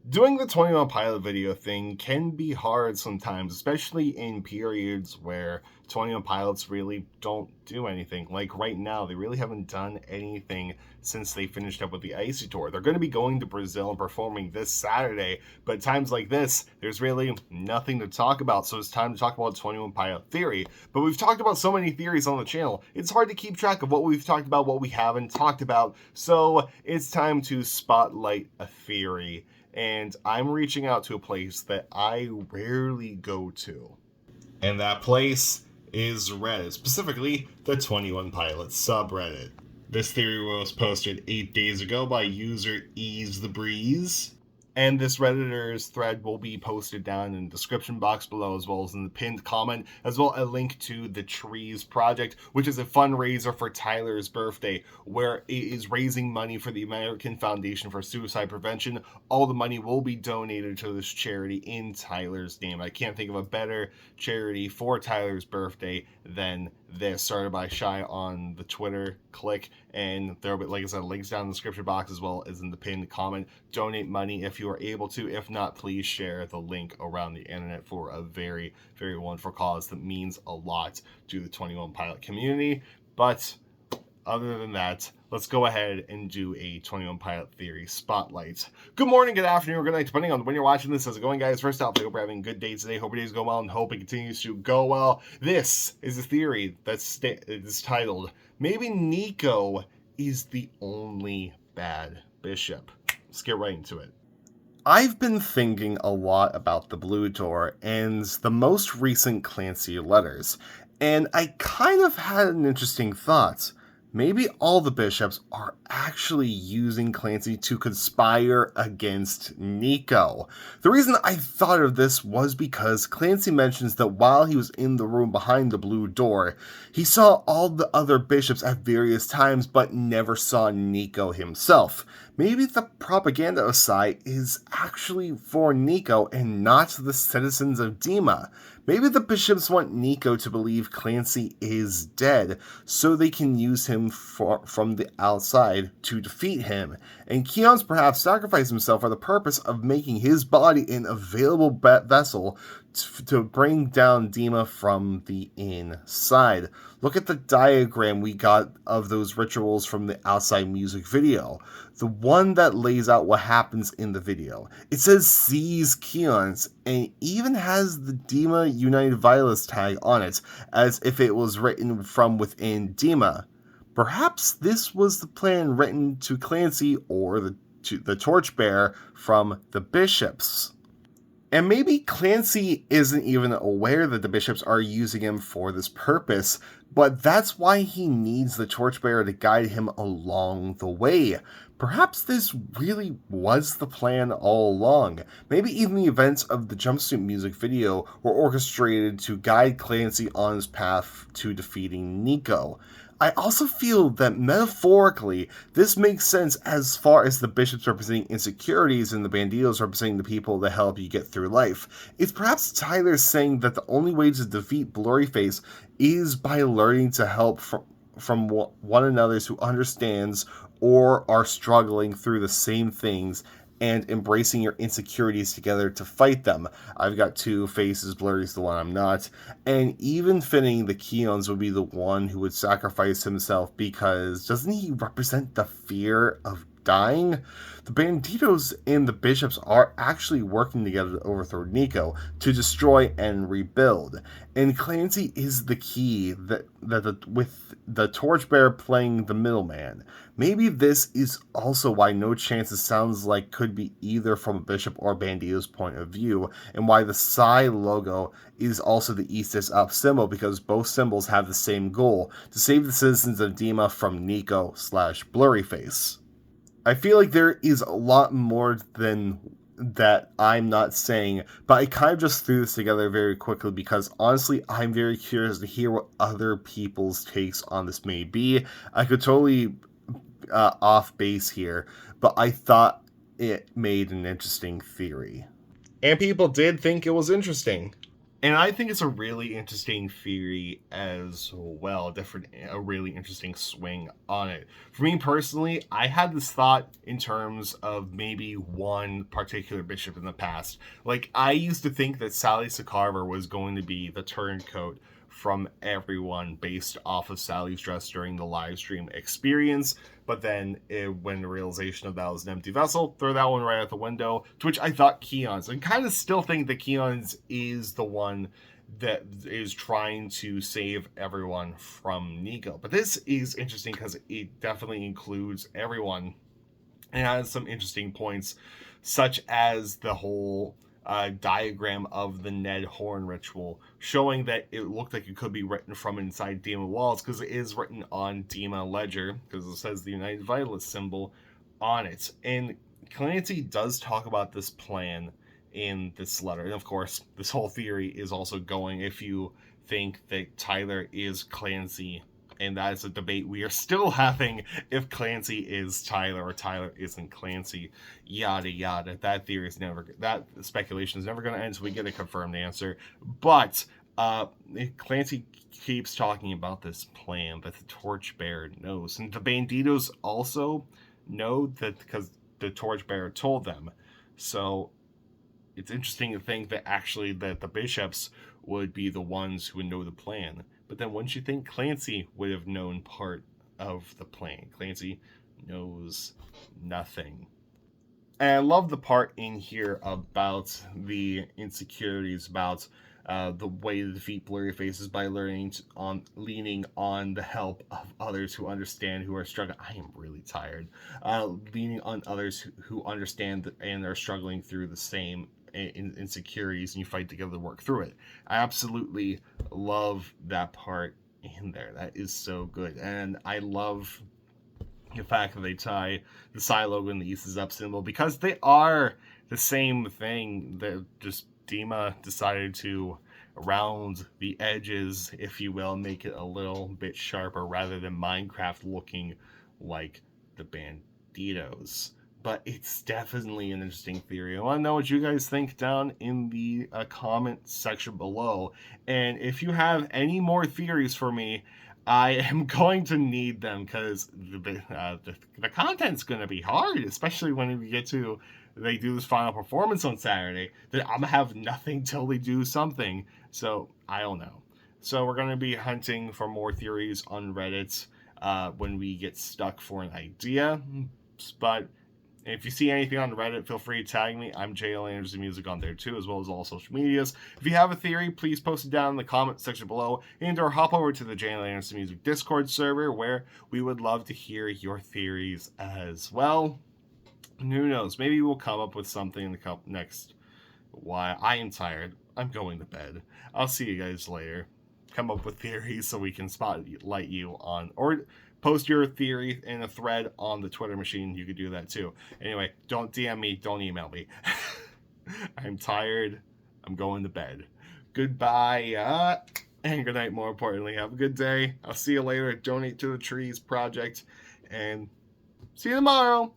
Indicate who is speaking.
Speaker 1: Doing the 21 Pilot video thing can be hard sometimes, especially in periods where 21 Pilots really don't do anything. Like right now, they really haven't done anything since they finished up with the Icy Tour. They're going to be going to Brazil and performing this Saturday, but at times like this, there's really nothing to talk about, so it's time to talk about 21 Pilot Theory. But we've talked about so many theories on the channel, it's hard to keep track of what we've talked about, what we haven't talked about, so it's time to spotlight a theory, and I'm reaching out to a place that I rarely go to. And that place is Reddit, specifically the 21 Pilots subreddit. This theory was posted 8 days ago by user Ease the Breeze, and this Redditor's thread will be posted down in the description box below, as well as in the pinned comment, as well as a link to the Trees Project, which is a fundraiser for Tyler's birthday, where it is raising money for the American Foundation for Suicide Prevention. All the money will be donated to this charity in Tyler's name. I can't think of a better charity for Tyler's birthday than this, started by Shy on the Twitter. Click, and there will be, like I said, links down in the description box as well as in the pinned comment. Donate money if you are able to. If not, please share the link around the internet for a very, very wonderful cause that means a lot to the 21 Pilot community. But other than that, let's go ahead and do a 21 Pilot Theory spotlight. Good morning, good afternoon, or good night, depending on when you're watching this. How's it going, guys? First off, I hope you're having a good day today. Hope your day's going well and hope it continues to go well. This is a theory that's titled, Maybe Nico is the only bad bishop. Let's get right into it. I've been thinking a lot about the Blue Door and the most recent Clancy letters, and I kind of had an interesting thought. Maybe all the bishops are actually using Clancy to conspire against Nico. The reason I thought of this was because Clancy mentions that while he was in the room behind the blue door, he saw all the other bishops at various times but never saw Nico himself. Maybe the propaganda side is actually for Nico and not the citizens of Dima. Maybe the bishops want Nico to believe Clancy is dead, so they can use him from the outside to defeat him, and Keon's perhaps sacrifice himself for the purpose of making his body an available vessel to bring down Dima from the inside. Look at the diagram we got of those rituals from the outside music video. The one that lays out what happens in the video. It says seize Keons, and even has the Dima United Violets tag on it, as if it was written from within Dima. Perhaps this was the plan written to Clancy or the torchbearer from the bishops. And maybe Clancy isn't even aware that the bishops are using him for this purpose, but that's why he needs the torchbearer to guide him along the way. Perhaps this really was the plan all along. Maybe even the events of the jumpsuit music video were orchestrated to guide Clancy on his path to defeating Nico. I also feel that metaphorically, this makes sense as far as the bishops representing insecurities and the banditos representing the people that help you get through life. It's perhaps Tyler saying that the only way to defeat Blurryface is by learning to help from one another who understands or are struggling through the same things and embracing your insecurities together to fight them. I've got two faces, Blurry's the one I'm not, and even fitting the Keons would be the one who would sacrifice himself because doesn't he represent the fear of dying? The Banditos and the Bishops are actually working together to overthrow Nico, to destroy and rebuild. And Clancy is the key with the Torchbearer playing the middleman. Maybe this is also why No Chances sounds like could be either from a Bishop or Bandito's point of view, and why the Psy logo is also the East is Up symbol, because both symbols have the same goal, to save the citizens of Dima from Nico/Blurryface. I feel like there is a lot more than that I'm not saying, but I kind of just threw this together very quickly because honestly, I'm very curious to hear what other people's takes on this may be. I could totally off base here, but I thought it made an interesting theory. And people did think it was interesting. And I think it's a really interesting theory as well. A really interesting swing on it. For me personally, I had this thought in terms of maybe one particular bishop in the past. Like, I used to think that Sally Sakarver was going to be the turncoat from everyone based off of Sally's dress during the live stream experience. But then, when the realization of that was an empty vessel, throw that one right out the window. To which I thought Keon's. I kind of still think that Keon's is the one that is trying to save everyone from Nico. But this is interesting because it definitely includes everyone. It has some interesting points, such as the whole diagram of the Ned Horn ritual, showing that it looked like it could be written from inside Dima walls, because it is written on Dima ledger, because it says the United Violet symbol on it. And Clancy does talk about this plan in this letter. And of course, this whole theory is also going if you think that Tyler is Clancy, and that is a debate we are still having, if Clancy is Tyler or Tyler isn't Clancy, yada yada. That theory is never, that speculation is never going to end until we get a confirmed answer. But Clancy keeps talking about this plan that the Torchbearer knows, and the Banditos also know that because the Torchbearer told them. So it's interesting to think that actually that the bishops would be the ones who would know the plan. But then wouldn't you think Clancy would have known part of the plan? Clancy knows nothing. And I love the part in here about the insecurities, about the way to defeat blurry faces by leaning on the help of others who understand, who are struggling. I am really tired. Leaning on others who understand and are struggling through the same insecurities, and you fight together to work through it. I absolutely love that part in there. That is so good. And I love the fact that they tie the Psy logo and the East is Up symbol, because they are the same thing. That just Dima decided to round the edges, if you will, make it a little bit sharper rather than Minecraft looking like the Banditos. But it's definitely an interesting theory. I want to know what you guys think down in the comment section below. And if you have any more theories for me, I am going to need them, because the content's going to be hard, especially when we get to they do this final performance on Saturday. Then I'm going to have nothing till they do something. So I don't know. So we're going to be hunting for more theories on Reddit when we get stuck for an idea. But if you see anything on Reddit, feel free to tag me. I'm JL Anderson Music on there too, as well as all social medias. If you have a theory, please post it down in the comment section below, and or hop over to the JL Anderson Music Discord server, where we would love to hear your theories as well. And who knows, maybe we'll come up with something in the next while. I am tired. I'm going to bed. I'll see you guys later. Come up with theories so we can spotlight you on, or post your theory in a thread on the Twitter machine. You could do that too. Anyway, don't DM me. Don't email me. I'm tired. I'm going to bed. Goodbye. And good night, more importantly. Have a good day. I'll see you later. Donate to the Trees Project. And see you tomorrow.